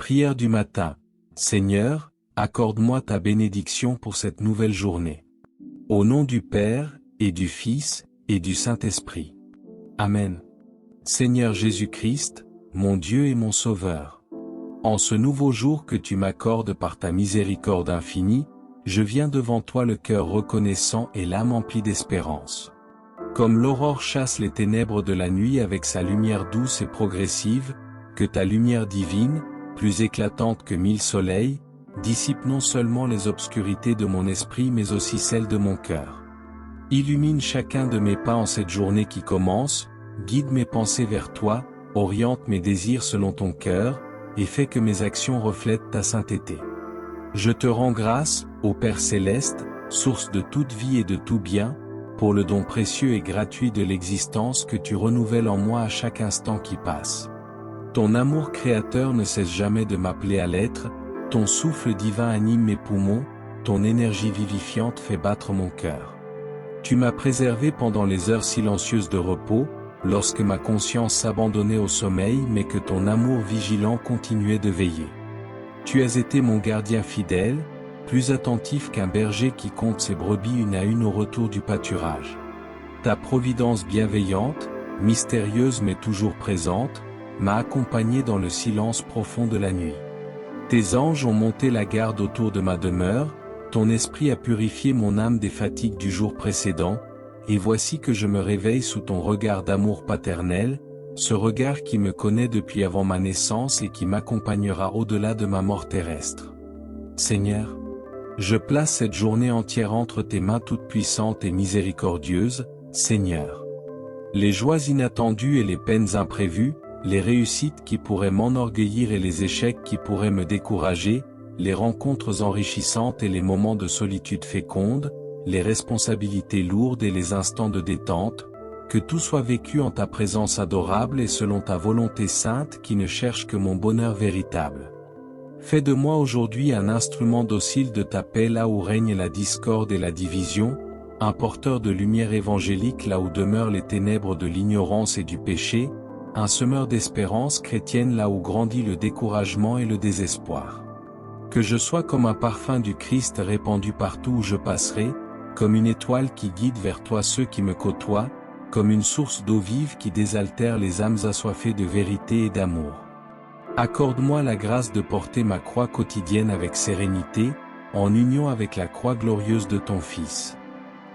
Prière du matin. Seigneur, accorde-moi ta bénédiction pour cette nouvelle journée. Au nom du Père, et du Fils, et du Saint-Esprit. Amen. Seigneur Jésus-Christ, mon Dieu et mon Sauveur. En ce nouveau jour que tu m'accordes par ta miséricorde infinie, je viens devant toi le cœur reconnaissant et l'âme emplie d'espérance. Comme l'aurore chasse les ténèbres de la nuit avec sa lumière douce et progressive, que ta lumière divine, plus éclatante que 1000 soleils, dissipe non seulement les obscurités de mon esprit mais aussi celles de mon cœur. Illumine chacun de mes pas en cette journée qui commence, guide mes pensées vers toi, oriente mes désirs selon ton cœur, et fais que mes actions reflètent ta sainteté. Je te rends grâce, ô Père céleste, source de toute vie et de tout bien, pour le don précieux et gratuit de l'existence que tu renouvelles en moi à chaque instant qui passe. Ton amour créateur ne cesse jamais de m'appeler à l'être, ton souffle divin anime mes poumons, ton énergie vivifiante fait battre mon cœur. Tu m'as préservé pendant les heures silencieuses de repos, lorsque ma conscience s'abandonnait au sommeil mais que ton amour vigilant continuait de veiller. Tu as été mon gardien fidèle, plus attentif qu'un berger qui compte ses brebis une à une au retour du pâturage. Ta providence bienveillante, mystérieuse mais toujours présente, m'a accompagné dans le silence profond de la nuit. Tes anges ont monté la garde autour de ma demeure, ton esprit a purifié mon âme des fatigues du jour précédent, et voici que je me réveille sous ton regard d'amour paternel, ce regard qui me connaît depuis avant ma naissance et qui m'accompagnera au-delà de ma mort terrestre. Seigneur, je place cette journée entière entre tes mains toutes puissantes et miséricordieuses, Seigneur. Les joies inattendues et les peines imprévues, les réussites qui pourraient m'enorgueillir et les échecs qui pourraient me décourager, les rencontres enrichissantes et les moments de solitude féconde, les responsabilités lourdes et les instants de détente, que tout soit vécu en ta présence adorable et selon ta volonté sainte qui ne cherche que mon bonheur véritable. Fais de moi aujourd'hui un instrument docile de ta paix là où règne la discorde et la division, un porteur de lumière évangélique là où demeurent les ténèbres de l'ignorance et du péché, un semeur d'espérance chrétienne là où grandit le découragement et le désespoir. Que je sois comme un parfum du Christ répandu partout où je passerai, comme une étoile qui guide vers toi ceux qui me côtoient, comme une source d'eau vive qui désaltère les âmes assoiffées de vérité et d'amour. Accorde-moi la grâce de porter ma croix quotidienne avec sérénité, en union avec la croix glorieuse de ton Fils.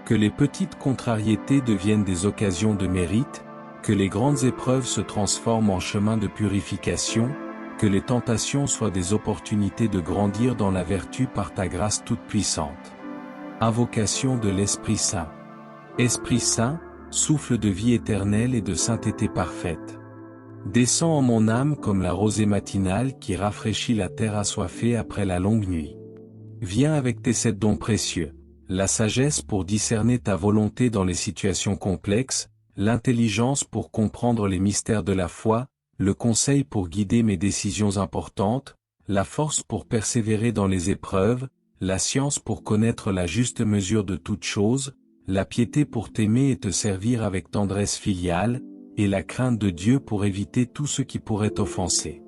Que les petites contrariétés deviennent des occasions de mérite, que les grandes épreuves se transforment en chemin de purification, que les tentations soient des opportunités de grandir dans la vertu par ta grâce toute puissante. Invocation de l'Esprit Saint. Esprit Saint, souffle de vie éternelle et de sainteté parfaite. Descends en mon âme comme la rosée matinale qui rafraîchit la terre assoiffée après la longue nuit. Viens avec tes 7 dons précieux, la sagesse pour discerner ta volonté dans les situations complexes, l'intelligence pour comprendre les mystères de la foi, le conseil pour guider mes décisions importantes, la force pour persévérer dans les épreuves, la science pour connaître la juste mesure de toutes choses, la piété pour t'aimer et te servir avec tendresse filiale, et la crainte de Dieu pour éviter tout ce qui pourrait t'offenser.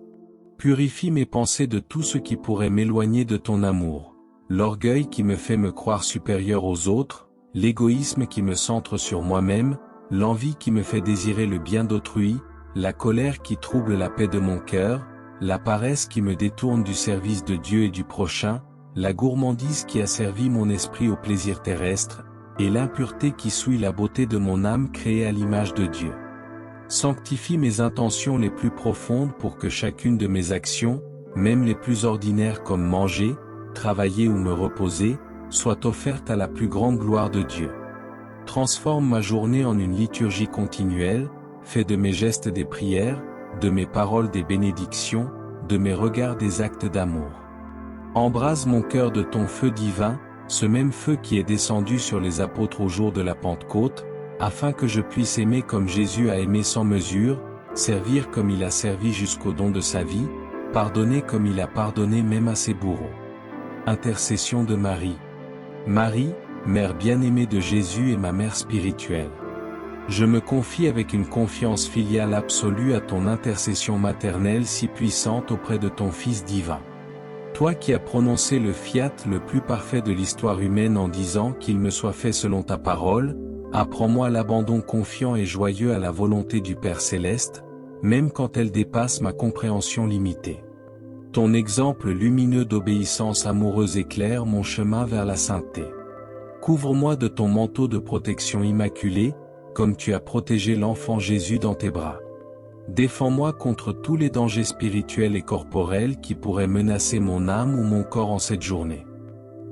Purifie mes pensées de tout ce qui pourrait m'éloigner de ton amour, l'orgueil qui me fait me croire supérieur aux autres, l'égoïsme qui me centre sur moi-même, l'envie qui me fait désirer le bien d'autrui, la colère qui trouble la paix de mon cœur, la paresse qui me détourne du service de Dieu et du prochain, la gourmandise qui asservit mon esprit au plaisir terrestre, et l'impureté qui souille la beauté de mon âme créée à l'image de Dieu. Sanctifie mes intentions les plus profondes pour que chacune de mes actions, même les plus ordinaires comme manger, travailler ou me reposer, soit offerte à la plus grande gloire de Dieu. Transforme ma journée en une liturgie continuelle, fais de mes gestes des prières, de mes paroles des bénédictions, de mes regards des actes d'amour. Embrase mon cœur de ton feu divin, ce même feu qui est descendu sur les apôtres au jour de la Pentecôte, afin que je puisse aimer comme Jésus a aimé sans mesure, servir comme il a servi jusqu'au don de sa vie, pardonner comme il a pardonné même à ses bourreaux. Intercession de Marie. Marie, Mère bien-aimée de Jésus et ma mère spirituelle. Je me confie avec une confiance filiale absolue à ton intercession maternelle si puissante auprès de ton Fils divin. Toi qui as prononcé le fiat le plus parfait de l'histoire humaine en disant qu'il me soit fait selon ta parole, apprends-moi l'abandon confiant et joyeux à la volonté du Père Céleste, même quand elle dépasse ma compréhension limitée. Ton exemple lumineux d'obéissance amoureuse éclaire mon chemin vers la sainteté. Couvre-moi de ton manteau de protection immaculée, comme tu as protégé l'enfant Jésus dans tes bras. Défends-moi contre tous les dangers spirituels et corporels qui pourraient menacer mon âme ou mon corps en cette journée.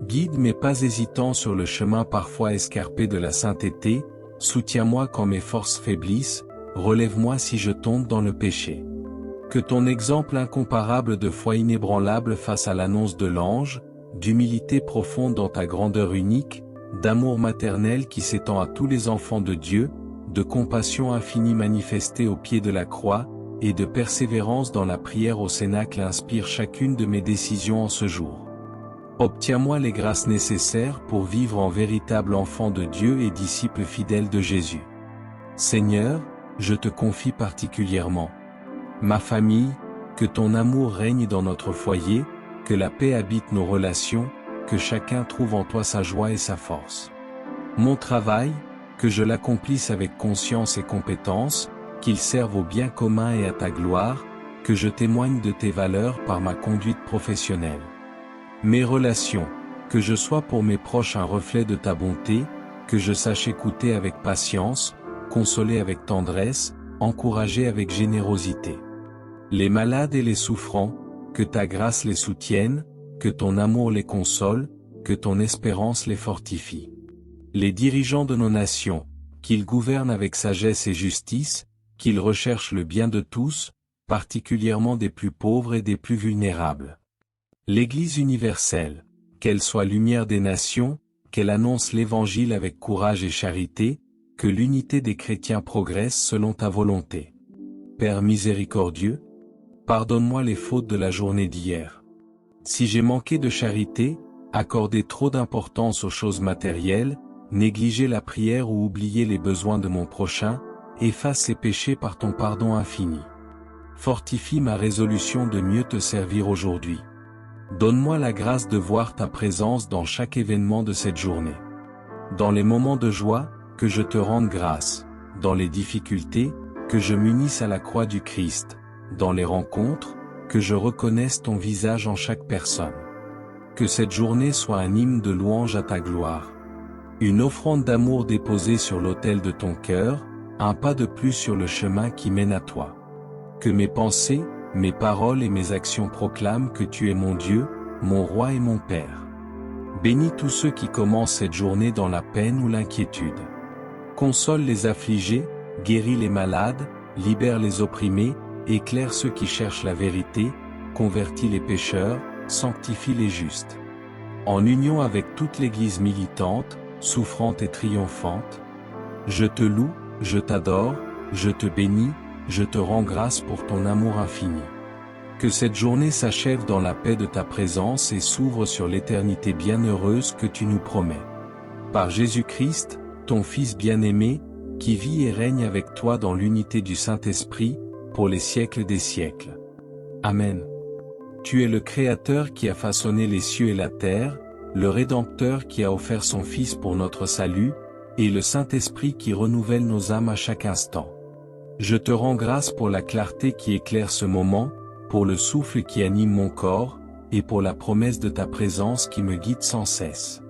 Guide mes pas hésitants sur le chemin parfois escarpé de la sainteté, soutiens-moi quand mes forces faiblissent, relève-moi si je tombe dans le péché. Que ton exemple incomparable de foi inébranlable face à l'annonce de l'ange, d'humilité profonde dans ta grandeur unique, d'amour maternel qui s'étend à tous les enfants de Dieu, de compassion infinie manifestée au pied de la croix, et de persévérance dans la prière au cénacle inspire chacune de mes décisions en ce jour. Obtiens-moi les grâces nécessaires pour vivre en véritable enfant de Dieu et disciple fidèle de Jésus. Seigneur, je te confie particulièrement ma famille, que ton amour règne dans notre foyer, que la paix habite nos relations, que chacun trouve en toi sa joie et sa force. Mon travail, que je l'accomplisse avec conscience et compétence, qu'il serve au bien commun et à ta gloire, que je témoigne de tes valeurs par ma conduite professionnelle. Mes relations, que je sois pour mes proches un reflet de ta bonté, que je sache écouter avec patience, consoler avec tendresse, encourager avec générosité. Les malades et les souffrants, que ta grâce les soutienne, que ton amour les console, que ton espérance les fortifie. Les dirigeants de nos nations, qu'ils gouvernent avec sagesse et justice, qu'ils recherchent le bien de tous, particulièrement des plus pauvres et des plus vulnérables. L'Église universelle, qu'elle soit lumière des nations, qu'elle annonce l'Évangile avec courage et charité, que l'unité des chrétiens progresse selon ta volonté. Père miséricordieux, pardonne-moi les fautes de la journée d'hier. Si j'ai manqué de charité, accordé trop d'importance aux choses matérielles, négligé la prière ou oublié les besoins de mon prochain, efface ces péchés par ton pardon infini. Fortifie ma résolution de mieux te servir aujourd'hui. Donne-moi la grâce de voir ta présence dans chaque événement de cette journée. Dans les moments de joie, que je te rende grâce. Dans les difficultés, que je m'unisse à la croix du Christ. Dans les rencontres, que je reconnaisse ton visage en chaque personne. Que cette journée soit un hymne de louange à ta gloire. Une offrande d'amour déposée sur l'autel de ton cœur, un pas de plus sur le chemin qui mène à toi. Que mes pensées, mes paroles et mes actions proclament que tu es mon Dieu, mon Roi et mon Père. Bénis tous ceux qui commencent cette journée dans la peine ou l'inquiétude. Console les affligés, guéris les malades, libère les opprimés, éclaire ceux qui cherchent la vérité, convertis les pécheurs, sanctifie les justes. En union avec toute l'Église militante, souffrante et triomphante, je te loue, je t'adore, je te bénis, je te rends grâce pour ton amour infini. Que cette journée s'achève dans la paix de ta présence et s'ouvre sur l'éternité bienheureuse que tu nous promets. Par Jésus-Christ, ton Fils bien-aimé, qui vit et règne avec toi dans l'unité du Saint-Esprit, pour les siècles des siècles. Amen. Tu es le Créateur qui a façonné les cieux et la terre, le Rédempteur qui a offert son Fils pour notre salut, et le Saint-Esprit qui renouvelle nos âmes à chaque instant. Je te rends grâce pour la clarté qui éclaire ce moment, pour le souffle qui anime mon corps, et pour la promesse de ta présence qui me guide sans cesse.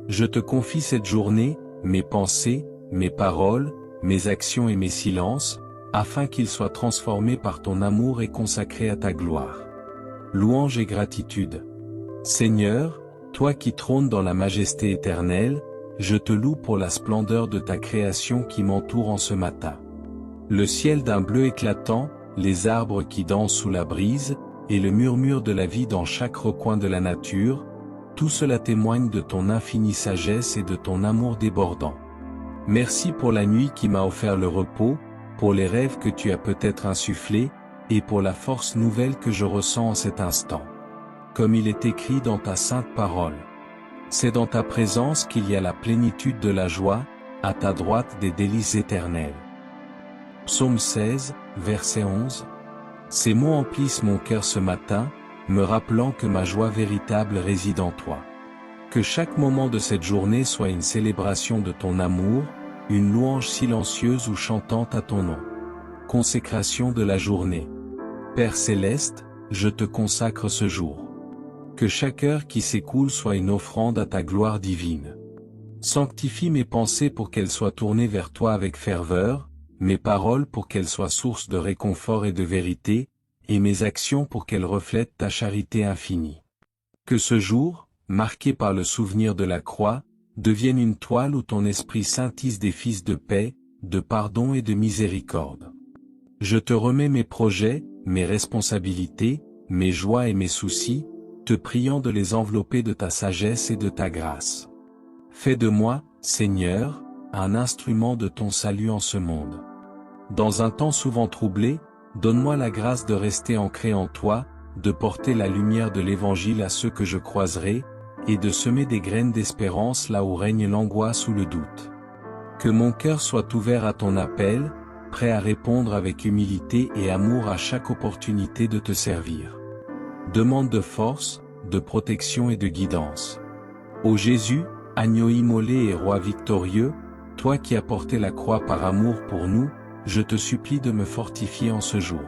Je te confie cette journée, mes pensées, mes paroles, mes actions et mes silences, afin qu'ils soient transformés par ton amour et consacrés à ta gloire. Louange et gratitude. Seigneur, toi qui trônes dans la majesté éternelle, je te loue pour la splendeur de ta création qui m'entoure en ce matin. Le ciel d'un bleu éclatant, les arbres qui dansent sous la brise, et le murmure de la vie dans chaque recoin de la nature, tout cela témoigne de ton infinie sagesse et de ton amour débordant. Merci pour la nuit qui m'a offert le repos, pour les rêves que tu as peut-être insufflés, et pour la force nouvelle que je ressens en cet instant. Comme il est écrit dans ta sainte parole. C'est dans ta présence qu'il y a la plénitude de la joie, à ta droite des délices éternelles. Psaume 16, verset 11. Ces mots emplissent mon cœur ce matin, me rappelant que ma joie véritable réside en toi. Que chaque moment de cette journée soit une célébration de ton amour, une louange silencieuse ou chantante à ton nom. Consécration de la journée. Père céleste, je te consacre ce jour. Que chaque heure qui s'écoule soit une offrande à ta gloire divine. Sanctifie mes pensées pour qu'elles soient tournées vers toi avec ferveur, mes paroles pour qu'elles soient source de réconfort et de vérité, et mes actions pour qu'elles reflètent ta charité infinie. Que ce jour, marqué par le souvenir de la croix, devienne une toile où ton esprit scintille des fils de paix, de pardon et de miséricorde. Je te remets mes projets, mes responsabilités, mes joies et mes soucis, te priant de les envelopper de ta sagesse et de ta grâce. Fais de moi, Seigneur, un instrument de ton salut en ce monde. Dans un temps souvent troublé, donne-moi la grâce de rester ancré en toi, de porter la lumière de l'Évangile à ceux que je croiserai, et de semer des graines d'espérance là où règne l'angoisse ou le doute. Que mon cœur soit ouvert à ton appel, prêt à répondre avec humilité et amour à chaque opportunité de te servir. Demande de force, de protection et de guidance. Ô Jésus, agneau immolé et roi victorieux, toi qui as porté la croix par amour pour nous, je te supplie de me fortifier en ce jour.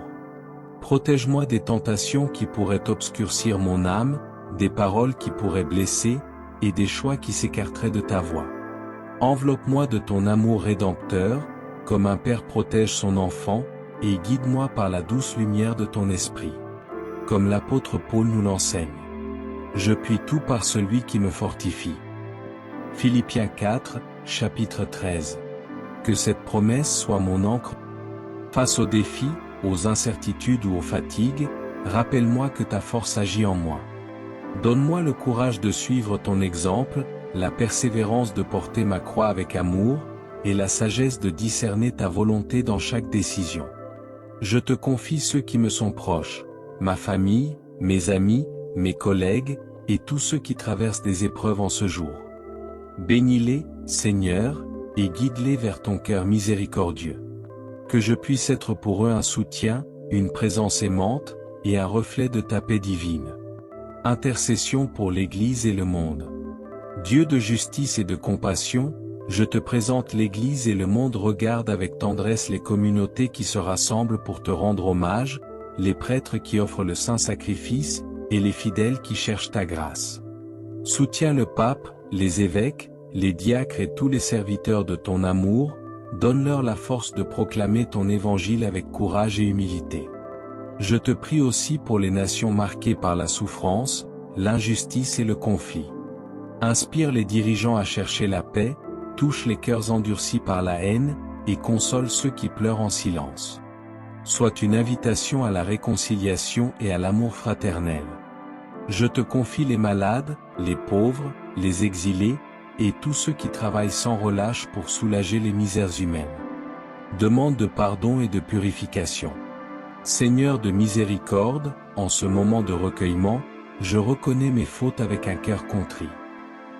Protège-moi des tentations qui pourraient obscurcir mon âme, des paroles qui pourraient blesser, et des choix qui s'écarteraient de ta voix. Enveloppe-moi de ton amour rédempteur, comme un père protège son enfant, et guide-moi par la douce lumière de ton esprit. Comme l'apôtre Paul nous l'enseigne. Je puis tout par celui qui me fortifie. Philippiens 4, chapitre 13. Que cette promesse soit mon encre. Face aux défis, aux incertitudes ou aux fatigues, rappelle-moi que ta force agit en moi. Donne-moi le courage de suivre ton exemple, la persévérance de porter ma croix avec amour, et la sagesse de discerner ta volonté dans chaque décision. Je te confie ceux qui me sont proches, ma famille, mes amis, mes collègues, et tous ceux qui traversent des épreuves en ce jour. Bénis-les, Seigneur, et guide-les vers ton cœur miséricordieux. Que je puisse être pour eux un soutien, une présence aimante, et un reflet de ta paix divine. Intercession pour l'Église et le monde. Dieu de justice et de compassion, je te présente l'Église et le monde. Regarde avec tendresse les communautés qui se rassemblent pour te rendre hommage, les prêtres qui offrent le saint sacrifice, et les fidèles qui cherchent ta grâce. Soutiens le pape, les évêques, les diacres et tous les serviteurs de ton amour, donne-leur la force de proclamer ton évangile avec courage et humilité. Je te prie aussi pour les nations marquées par la souffrance, l'injustice et le conflit. Inspire les dirigeants à chercher la paix, touche les cœurs endurcis par la haine, et console ceux qui pleurent en silence. Soit une invitation à la réconciliation et à l'amour fraternel. Je te confie les malades, les pauvres, les exilés, et tous ceux qui travaillent sans relâche pour soulager les misères humaines. Demande de pardon et de purification. Seigneur de miséricorde, en ce moment de recueillement, je reconnais mes fautes avec un cœur contrit.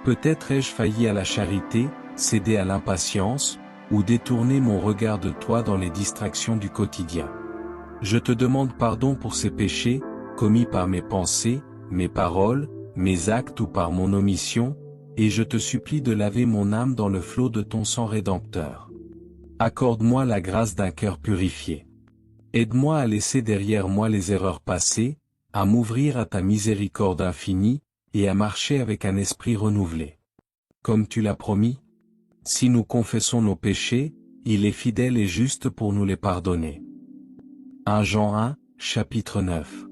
Peut-être ai-je failli à la charité, cédé à l'impatience, ou détourner mon regard de toi dans les distractions du quotidien. Je te demande pardon pour ces péchés, commis par mes pensées, mes paroles, mes actes ou par mon omission, et je te supplie de laver mon âme dans le flot de ton sang rédempteur. Accorde-moi la grâce d'un cœur purifié. Aide-moi à laisser derrière moi les erreurs passées, à m'ouvrir à ta miséricorde infinie, et à marcher avec un esprit renouvelé. Comme tu l'as promis, si nous confessons nos péchés, il est fidèle et juste pour nous les pardonner. 1 Jean 1, chapitre 9.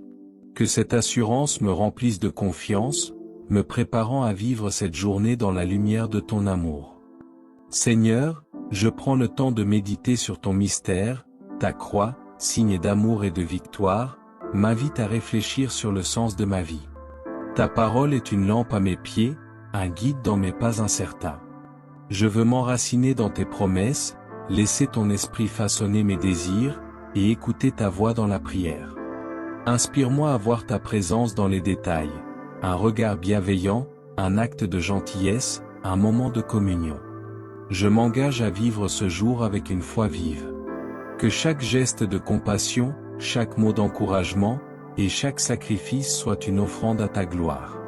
Que cette assurance me remplisse de confiance, me préparant à vivre cette journée dans la lumière de ton amour. Seigneur, je prends le temps de méditer sur ton mystère, ta croix, signe d'amour et de victoire, m'invite à réfléchir sur le sens de ma vie. Ta parole est une lampe à mes pieds, un guide dans mes pas incertains. Je veux m'enraciner dans tes promesses, laisser ton esprit façonner mes désirs, et écouter ta voix dans la prière. Inspire-moi à voir ta présence dans les détails, un regard bienveillant, un acte de gentillesse, un moment de communion. je m'engage à vivre ce jour avec une foi vive. Que chaque geste de compassion, chaque mot d'encouragement, et chaque sacrifice soit une offrande à ta gloire.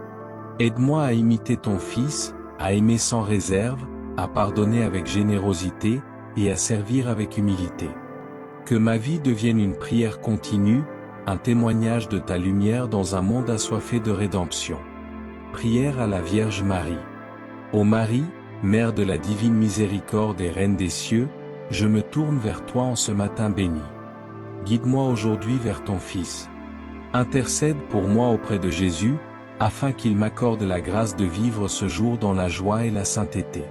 Aide-moi à imiter ton Fils, à aimer sans réserve, à pardonner avec générosité, et à servir avec humilité. Que ma vie devienne une prière continue, un témoignage de ta lumière dans un monde assoiffé de rédemption. Prière à la Vierge Marie. Ô Marie, Mère de la divine miséricorde et Reine des cieux, je me tourne vers toi en ce matin béni. Guide-moi aujourd'hui vers ton Fils. Intercède pour moi auprès de Jésus, afin qu'il m'accorde la grâce de vivre ce jour dans la joie et la sainteté.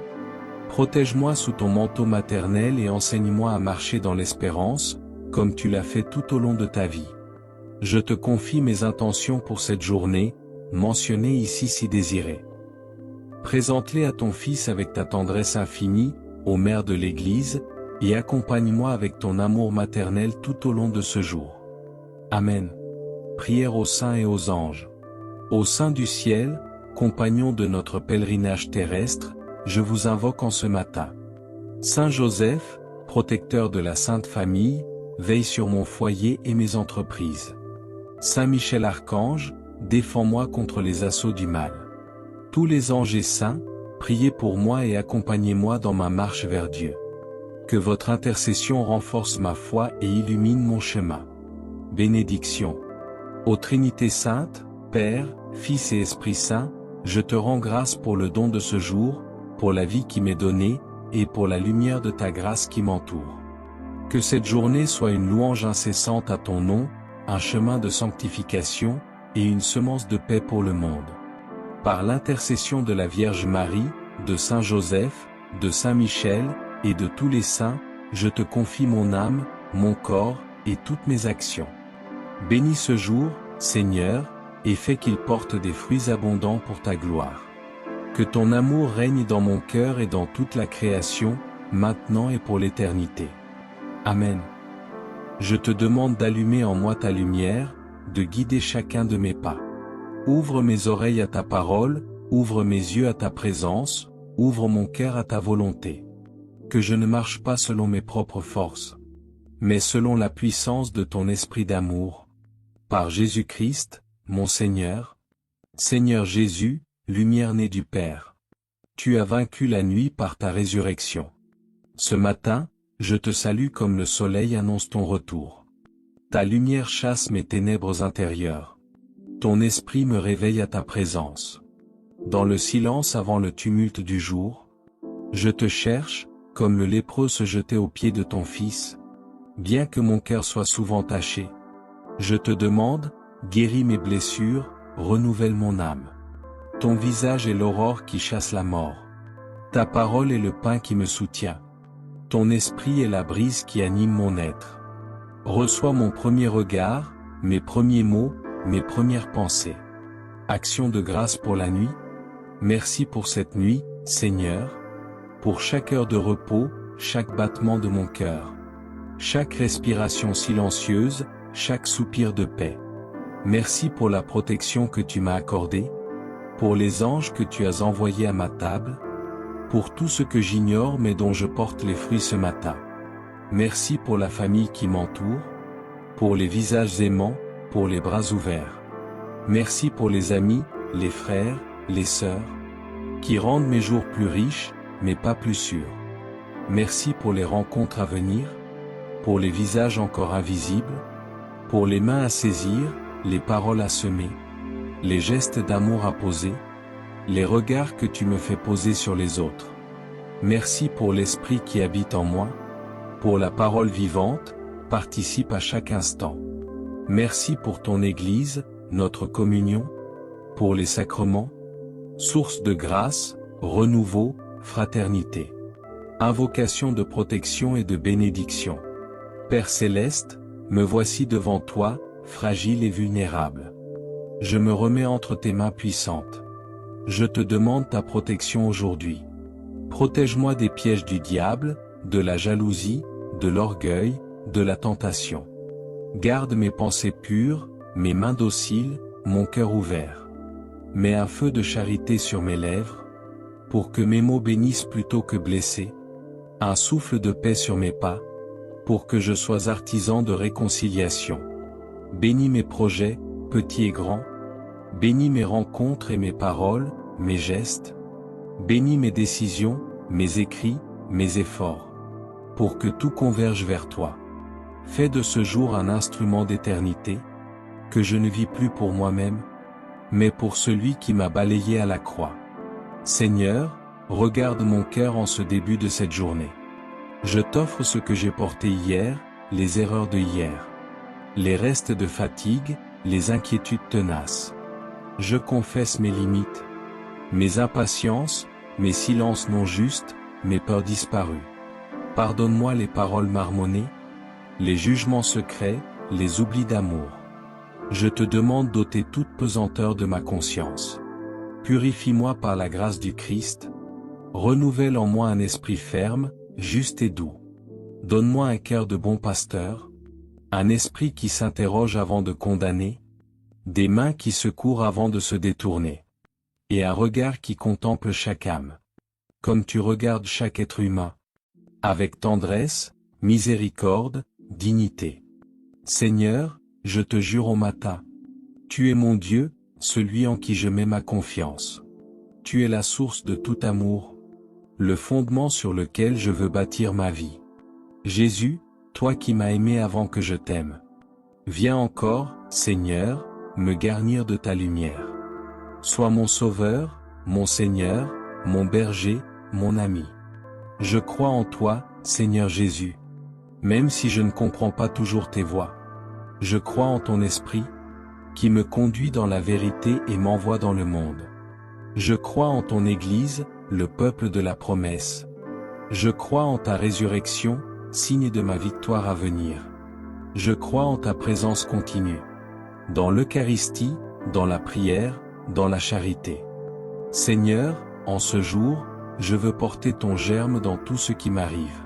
Protège-moi sous ton manteau maternel et enseigne-moi à marcher dans l'espérance, comme tu l'as fait tout au long de ta vie. Je te confie mes intentions pour cette journée, mentionnées ici si désirées. Présente-les à ton Fils avec ta tendresse infinie, ô Mère de l'Église, et accompagne-moi avec ton amour maternel tout au long de ce jour. Amen. Prière aux saints et aux anges. Ô saints du ciel, compagnons de notre pèlerinage terrestre, je vous invoque en ce matin. Saint Joseph, protecteur de la Sainte Famille, veille sur mon foyer et mes entreprises. Saint Michel Archange, défends-moi contre les assauts du mal. Tous les anges et saints, priez pour moi et accompagnez-moi dans ma marche vers Dieu. Que votre intercession renforce ma foi et illumine mon chemin. Bénédiction. Ô Trinité Sainte, Père, Fils et Esprit Saint, je te rends grâce pour le don de ce jour, pour la vie qui m'est donnée, et pour la lumière de ta grâce qui m'entoure. Que cette journée soit une louange incessante à ton nom, un chemin de sanctification, et une semence de paix pour le monde. Par l'intercession de la Vierge Marie, de Saint Joseph, de Saint Michel, et de tous les saints, je te confie mon âme, mon corps, et toutes mes actions. Bénis ce jour, Seigneur, et fais qu'il porte des fruits abondants pour ta gloire. Que ton amour règne dans mon cœur et dans toute la création, maintenant et pour l'éternité. Amen. Je te demande d'allumer en moi ta lumière, de guider chacun de mes pas. Ouvre mes oreilles à ta parole, ouvre mes yeux à ta présence, ouvre mon cœur à ta volonté. Que je ne marche pas selon mes propres forces, mais selon la puissance de ton esprit d'amour. Par Jésus-Christ, mon Seigneur. Seigneur Jésus, lumière née du Père. Tu as vaincu la nuit par ta résurrection. Ce matin, je te salue comme le soleil annonce ton retour. Ta lumière chasse mes ténèbres intérieures. Ton esprit me réveille à ta présence. Dans le silence avant le tumulte du jour, je te cherche, comme le lépreux se jetait aux pieds de ton Fils. Bien que mon cœur soit souvent taché, je te demande, guéris mes blessures, renouvelle mon âme. Ton visage est l'aurore qui chasse la mort. Ta parole est le pain qui me soutient. Ton esprit est la brise qui anime mon être. Reçois mon premier regard, mes premiers mots, mes premières pensées. Action de grâce pour la nuit. Merci pour cette nuit, Seigneur. Pour chaque heure de repos, chaque battement de mon cœur. Chaque respiration silencieuse, chaque soupir de paix. Merci pour la protection que tu m'as accordée. Pour les anges que tu as envoyés à ma table. Pour tout ce que j'ignore mais dont je porte les fruits ce matin. Merci pour la famille qui m'entoure. Pour les visages aimants, pour les bras ouverts. Merci pour les amis, les frères, les sœurs, qui rendent mes jours plus riches, mais pas plus sûrs. Merci pour les rencontres à venir, pour les visages encore invisibles, pour les mains à saisir, les paroles à semer, les gestes d'amour à poser, les regards que tu me fais poser sur les autres. Merci pour l'esprit qui habite en moi, pour la parole vivante, participe à chaque instant. Merci pour ton Église, notre communion, pour les sacrements, source de grâce, renouveau, fraternité. Invocation de protection et de bénédiction. Père céleste, me voici devant toi, fragile et vulnérable. Je me remets entre tes mains puissantes. Je te demande ta protection aujourd'hui. Protège-moi des pièges du diable, de la jalousie, de l'orgueil, de la tentation. Garde mes pensées pures, mes mains dociles, mon cœur ouvert. Mets un feu de charité sur mes lèvres, pour que mes mots bénissent plutôt que blessés, un souffle de paix sur mes pas, pour que je sois artisan de réconciliation. Bénis mes projets, petits et grands. Bénis mes rencontres et mes paroles, mes gestes. Bénis mes décisions, mes écrits, mes efforts. Pour que tout converge vers toi. Fais de ce jour un instrument d'éternité, que je ne vis plus pour moi-même, mais pour celui qui m'a balayé à la croix. Seigneur, regarde mon cœur en ce début de cette journée. Je t'offre ce que j'ai porté hier, les erreurs de hier. Les restes de fatigue, les inquiétudes tenaces. Je confesse mes limites, mes impatiences, mes silences non justes, mes peurs disparues. Pardonne-moi les paroles marmonnées, les jugements secrets, les oublis d'amour. Je te demande d'ôter toute pesanteur de ma conscience. Purifie-moi par la grâce du Christ. Renouvelle en moi un esprit ferme, juste et doux. Donne-moi un cœur de bon pasteur, un esprit qui s'interroge avant de condamner, des mains qui secourent avant de se détourner, et un regard qui contemple chaque âme, comme tu regardes chaque être humain, avec tendresse, miséricorde, dignité. Seigneur, je te jure au matin, tu es mon Dieu, celui en qui je mets ma confiance. Tu es la source de tout amour, le fondement sur lequel je veux bâtir ma vie. Jésus, toi qui m'as aimé avant que je t'aime. Viens encore, Seigneur, me garnir de ta lumière. Sois mon Sauveur, mon Seigneur, mon berger, mon ami. Je crois en toi, Seigneur Jésus. Même si je ne comprends pas toujours tes voies. Je crois en ton esprit, qui me conduit dans la vérité et m'envoie dans le monde. Je crois en ton Église, le peuple de la promesse. Je crois en ta résurrection, signe de ma victoire à venir. Je crois en ta présence continue. Dans l'Eucharistie, dans la prière, dans la charité. Seigneur, en ce jour, je veux porter ton germe dans tout ce qui m'arrive.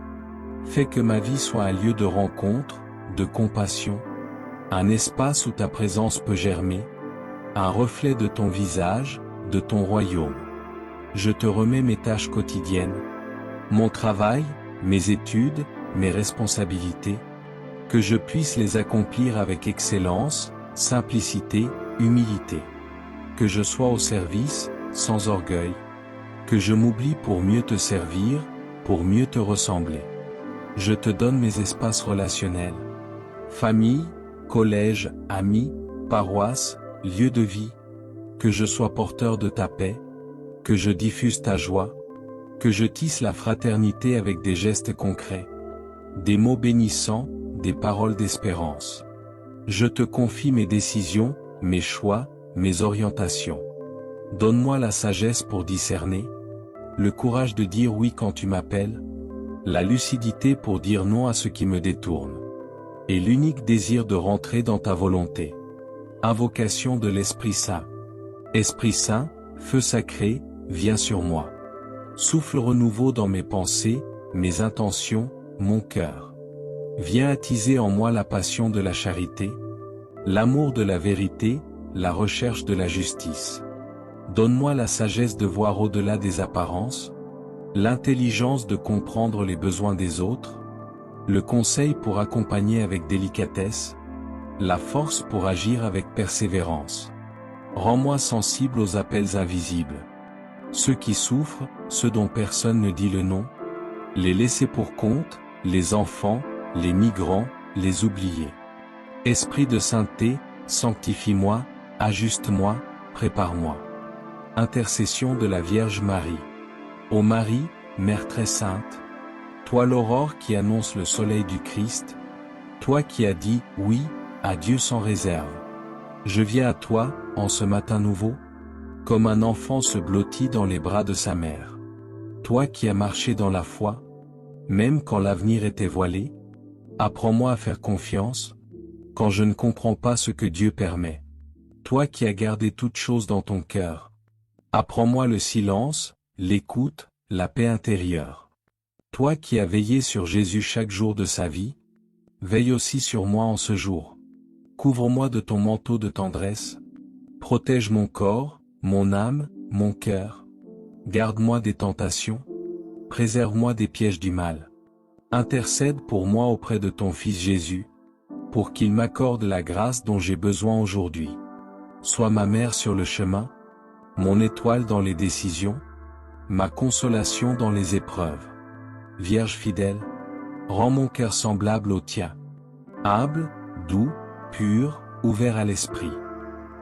Fais que ma vie soit un lieu de rencontre, de compassion, un espace où ta présence peut germer, un reflet de ton visage, de ton royaume. Je te remets mes tâches quotidiennes, mon travail, mes études, mes responsabilités, que je puisse les accomplir avec excellence, simplicité, humilité. Que je sois au service, sans orgueil. Que je m'oublie pour mieux te servir, pour mieux te ressembler. Je te donne mes espaces relationnels. Famille, collège, amis, paroisse, lieu de vie. Que je sois porteur de ta paix. Que je diffuse ta joie. Que je tisse la fraternité avec des gestes concrets. Des mots bénissants, des paroles d'espérance. Je te confie mes décisions, mes choix, mes orientations. Donne-moi la sagesse pour discerner, le courage de dire oui quand tu m'appelles, la lucidité pour dire non à ce qui me détourne, et l'unique désir de rentrer dans ta volonté. Invocation de l'Esprit Saint. Esprit Saint, feu sacré, viens sur moi. Souffle renouveau dans mes pensées, mes intentions, mon cœur. Viens attiser en moi la passion de la charité, l'amour de la vérité, la recherche de la justice. Donne-moi la sagesse de voir au-delà des apparences, l'intelligence de comprendre les besoins des autres, le conseil pour accompagner avec délicatesse, la force pour agir avec persévérance. Rends-moi sensible aux appels invisibles. Ceux qui souffrent, ceux dont personne ne dit le nom, les laissés pour compte, les enfants, les migrants, les oubliés. Esprit de sainteté, sanctifie-moi, ajuste-moi, prépare-moi. Intercession de la Vierge Marie. Ô Marie, Mère très sainte, toi l'aurore qui annonce le soleil du Christ, toi qui as dit « oui » à Dieu sans réserve. Je viens à toi, en ce matin nouveau, comme un enfant se blottit dans les bras de sa mère. Toi qui as marché dans la foi, même quand l'avenir était voilé, apprends-moi à faire confiance, quand je ne comprends pas ce que Dieu permet. Toi qui as gardé toutes choses dans ton cœur, apprends-moi le silence, l'écoute, la paix intérieure. Toi qui as veillé sur Jésus chaque jour de sa vie, veille aussi sur moi en ce jour. Couvre-moi de ton manteau de tendresse, protège mon corps, mon âme, mon cœur. Garde-moi des tentations, préserve-moi des pièges du mal. Intercède pour moi auprès de ton Fils Jésus, pour qu'il m'accorde la grâce dont j'ai besoin aujourd'hui. Sois ma mère sur le chemin, mon étoile dans les décisions, ma consolation dans les épreuves. Vierge fidèle, rends mon cœur semblable au tien. Humble, doux, pur, ouvert à l'esprit.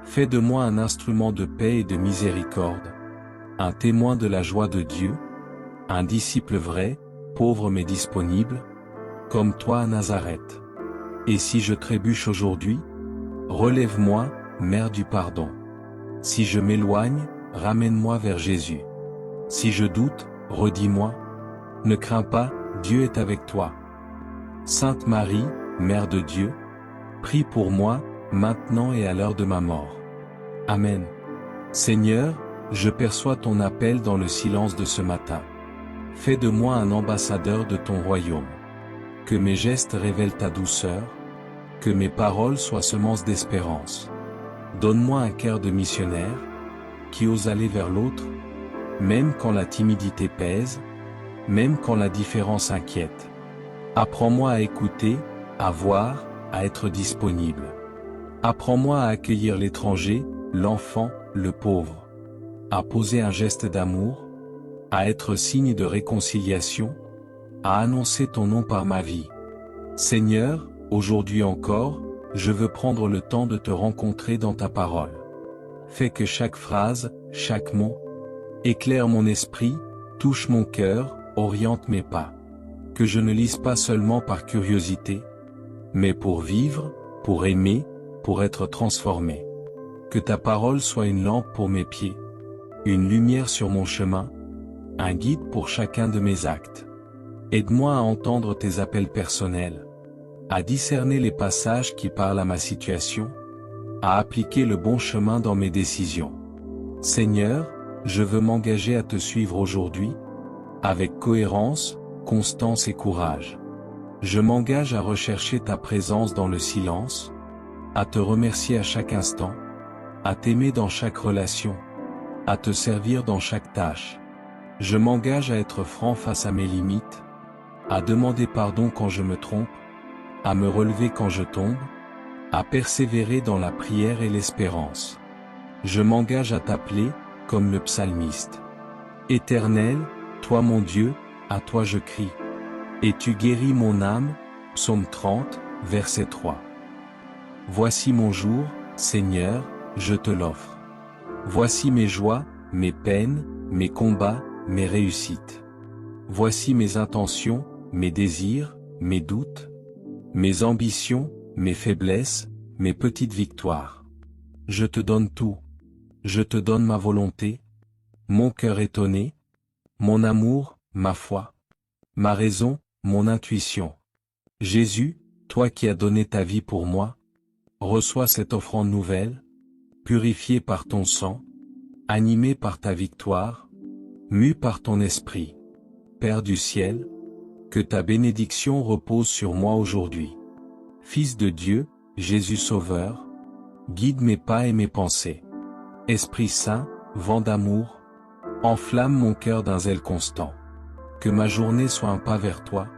Fais de moi un instrument de paix et de miséricorde, un témoin de la joie de Dieu, un disciple vrai, pauvre mais disponible, comme toi à Nazareth. Et si je trébuche aujourd'hui, relève-moi, Mère du pardon. Si je m'éloigne, ramène-moi vers Jésus. Si je doute, redis-moi, ne crains pas, Dieu est avec toi. Sainte Marie, Mère de Dieu, prie pour moi, maintenant et à l'heure de ma mort. Amen. Seigneur, je perçois ton appel dans le silence de ce matin. Fais de moi un ambassadeur de ton royaume. Que mes gestes révèlent ta douceur, que mes paroles soient semences d'espérance. Donne-moi un cœur de missionnaire, qui ose aller vers l'autre, même quand la timidité pèse, même quand la différence inquiète. Apprends-moi à écouter, à voir, à être disponible. Apprends-moi à accueillir l'étranger, l'enfant, le pauvre. À poser un geste d'amour, à être signe de réconciliation, à annoncer ton nom par ma vie. Seigneur, aujourd'hui encore, je veux prendre le temps de te rencontrer dans ta parole. Fais que chaque phrase, chaque mot, éclaire mon esprit, touche mon cœur, oriente mes pas. Que je ne lise pas seulement par curiosité, mais pour vivre, pour aimer, pour être transformé. Que ta parole soit une lampe pour mes pieds, une lumière sur mon chemin, un guide pour chacun de mes actes. Aide-moi à entendre tes appels personnels, à discerner les passages qui parlent à ma situation, à appliquer le bon chemin dans mes décisions. Seigneur, je veux m'engager à te suivre aujourd'hui, avec cohérence, constance et courage. Je m'engage à rechercher ta présence dans le silence, à te remercier à chaque instant, à t'aimer dans chaque relation, à te servir dans chaque tâche. Je m'engage à être franc face à mes limites, à demander pardon quand je me trompe, à me relever quand je tombe, à persévérer dans la prière et l'espérance. Je m'engage à t'appeler, comme le psalmiste. Éternel, toi mon Dieu, à toi je crie. Et tu guéris mon âme, psaume 30, verset 3. Voici mon jour, Seigneur, je te l'offre. Voici mes joies, mes peines, mes combats, mes réussites. Voici mes intentions, mes désirs, mes doutes, mes ambitions, mes faiblesses, mes petites victoires. Je te donne tout. Je te donne ma volonté, mon cœur étonné, mon amour, ma foi, ma raison, mon intuition. Jésus, toi qui as donné ta vie pour moi, reçois cette offrande nouvelle, purifiée par ton sang, animée par ta victoire, mue par ton esprit. Père du ciel, que ta bénédiction repose sur moi aujourd'hui. Fils de Dieu, Jésus Sauveur, guide mes pas et mes pensées. Esprit Saint, vent d'amour, enflamme mon cœur d'un zèle constant. Que ma journée soit un pas vers toi,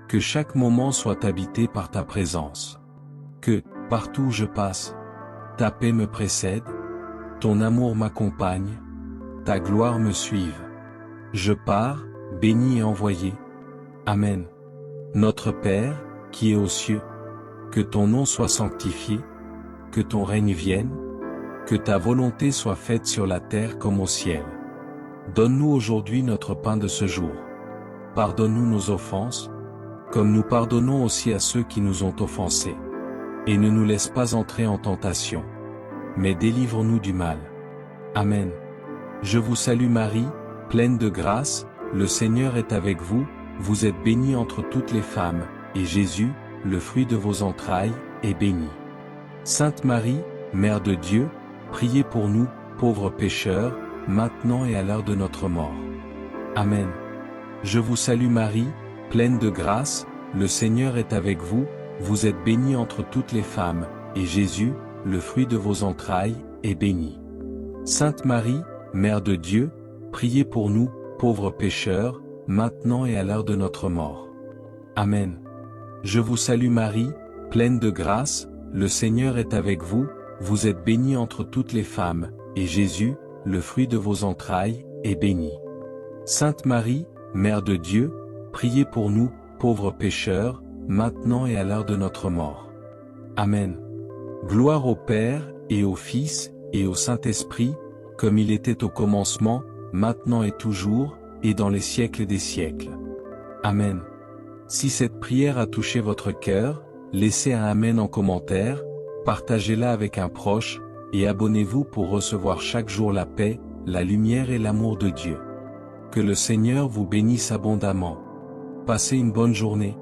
que chaque moment soit habité par ta présence. Que, partout où je passe, ta paix me précède, ton amour m'accompagne, ta gloire me suive. Je pars, béni et envoyé. Amen. Notre Père, qui es aux cieux, que ton nom soit sanctifié, que ton règne vienne, que ta volonté soit faite sur la terre comme au ciel. Donne-nous aujourd'hui notre pain de ce jour. Pardonne-nous nos offenses, comme nous pardonnons aussi à ceux qui nous ont offensés. Et ne nous laisse pas entrer en tentation, mais délivre-nous du mal. Amen. Je vous salue Marie, pleine de grâce, le Seigneur est avec vous, vous êtes bénie entre toutes les femmes, et Jésus, le fruit de vos entrailles, est béni. Sainte Marie, Mère de Dieu, priez pour nous, pauvres pécheurs, maintenant et à l'heure de notre mort. Amen. Je vous salue Marie, pleine de grâce, le Seigneur est avec vous, vous êtes bénie entre toutes les femmes, et Jésus, le fruit de vos entrailles, est béni. Sainte Marie, Mère de Dieu, priez pour nous, pauvres pécheurs, maintenant et à l'heure de notre mort. Amen. Je vous salue Marie, pleine de grâce, le Seigneur est avec vous, vous êtes bénie entre toutes les femmes, et Jésus, le fruit de vos entrailles, est béni. Sainte Marie, Mère de Dieu, priez pour nous, pauvres pécheurs, maintenant et à l'heure de notre mort. Amen. Gloire au Père, et au Fils, et au Saint-Esprit, comme il était au commencement, maintenant et toujours, et dans les siècles des siècles. Amen. Si cette prière a touché votre cœur, laissez un Amen en commentaire, partagez-la avec un proche, et abonnez-vous pour recevoir chaque jour la paix, la lumière et l'amour de Dieu. Que le Seigneur vous bénisse abondamment. Passez une bonne journée.